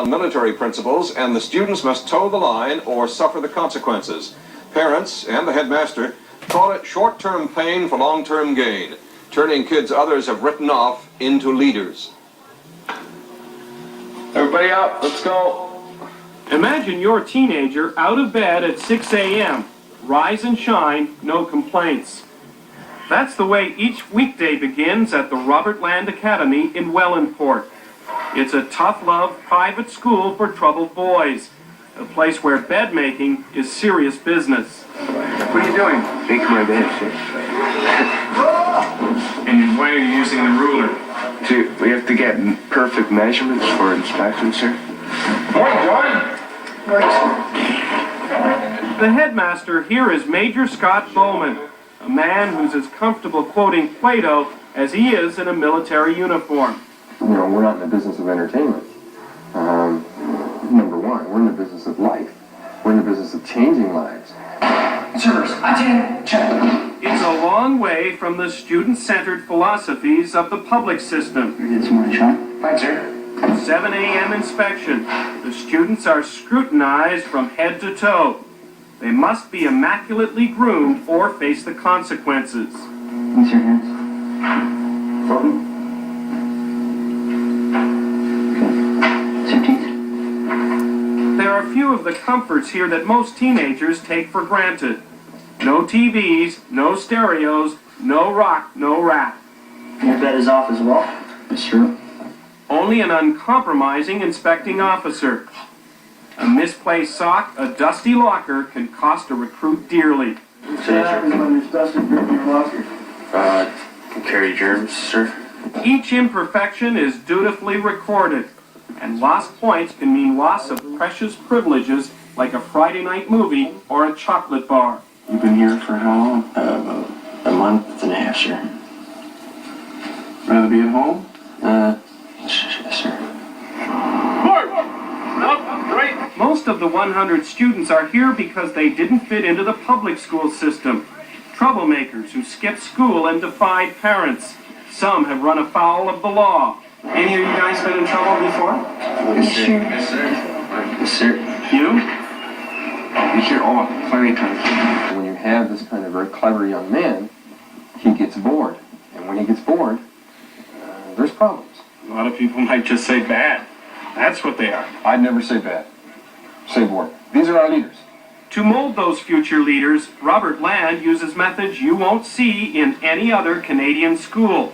on military principles, and the students must toe the line or suffer the consequences. Parents and the headmaster call it short-term pain for long-term gain, turning kids others have written off into leaders. Everybody up, let's go. Imagine your teenager out of bed at 6 a.m. Rise and shine, no complaints. That's the way each weekday begins at the Robert Land Academy in Wellandport. It's a tough-love private school for troubled boys, a place where bed making is serious business. What are you doing? Making my bed, sir. And why are you using the ruler? We have to get perfect measurements for inspection, sir. Morning, John. The headmaster here is Major Scott Bowman, a man who's as comfortable quoting Plato as he is in a military uniform. You know, we're not in the business of entertainment. Number one, we're in the business of life. We're in the business of changing lives. Sirs, attend, check. It's a long way from the student-centered philosophies of the public system. You get some more, Sean? Fine, sir. 7 a.m. inspection. The students are scrutinized from head to toe. They must be immaculately groomed or face the consequences. Use your hands. Open. There are few of the comforts here that most teenagers take for granted. No TVs, no stereos, no rock, no rap. Your bed is off as well? Yes, sir. Only an uncompromising inspecting officer. A misplaced sock, a dusty locker can cost a recruit dearly. What happens when there's dust in your locker? Can carry germs, sir. Each imperfection is dutifully recorded, and lost points can mean loss of precious privileges like a Friday night movie or a chocolate bar. You've been here for how long? About a month and a half, sir. Rather be at home? Yes, sir. Most of the 100 students are here because they didn't fit into the public school system. Troublemakers who skipped school and defied parents. Some have run afoul of the law. Any of you guys been in trouble before? Yes, sir. Yes, sir. Yes, sir. You? We hear all plenty of times. When you have this kind of very clever young man, he gets bored. And when he gets bored, there's problems. A lot of people might just say bad. That's what they are. I'd never say bad. Say bored. These are our leaders. To mold those future leaders, Robert Land uses methods you won't see in any other Canadian school.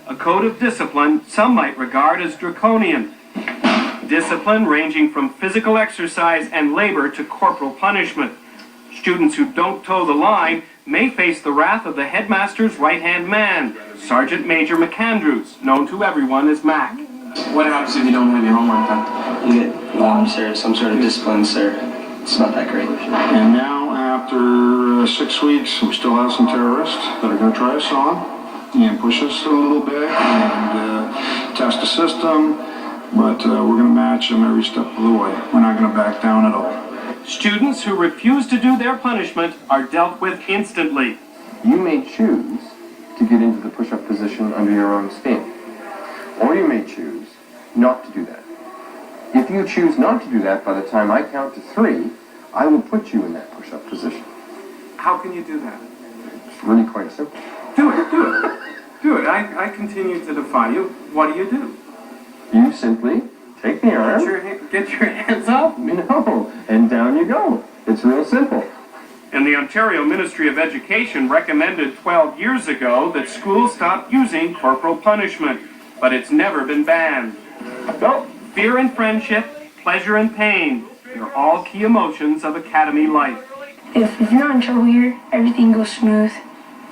A code of discipline some might regard as draconian. Discipline ranging from physical exercise and labor to corporal punishment. Students who don't toe the line may face the wrath of the headmaster's right-hand man, Sergeant Major McAndrews, known to everyone as Mac. What happens if you don't have your homework done? You get sir, some sort of discipline, sir. It's not that great. And now, after 6 weeks, we still have some terrorists that are going to try us on and push us a little bit and test the system, but we're going to match them every step of the way. We're not going to back down at all. Students who refuse to do their punishment are dealt with instantly. You may choose to get into the push-up position under your own steam. Or you may choose not to do that. If you choose not to do that, by the time I count to 3, I will put you in that push-up position. How can you do that? It's really quite simple. Do it. Do it. I continue to defy you. What do? You simply take the arm. Get your hands up. No, and down you go. It's real simple. And the Ontario Ministry of Education recommended 12 years ago that schools stop using corporal punishment, but it's never been banned. Well, fear and friendship, pleasure and pain, they're all key emotions of academy life. If you're not in trouble here, everything goes smooth.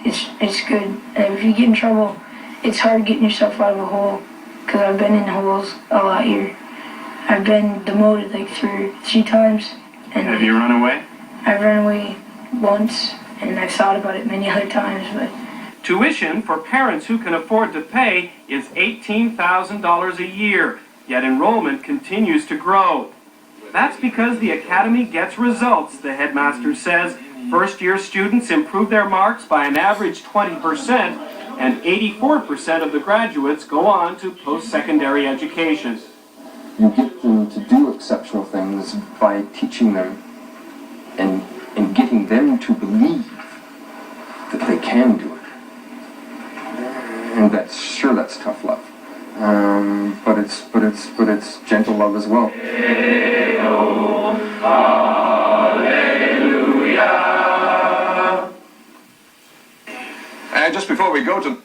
It's good. And if you get in trouble, it's hard getting yourself out of a hole, because I've been in holes a lot here. I've been demoted like three times. And have you run away? I've run away once, and I've thought about it many other times, but... Tuition for parents who can afford to pay is $18,000 a year, yet enrollment continues to grow. That's because the academy gets results, the headmaster says. First-year students improve their marks by an average 20%, and 84% of the graduates go on to post-secondary education. You get them to do it happens by teaching them and getting them to believe that they can do it. And that's tough love. But it's gentle love as well. And just before we go to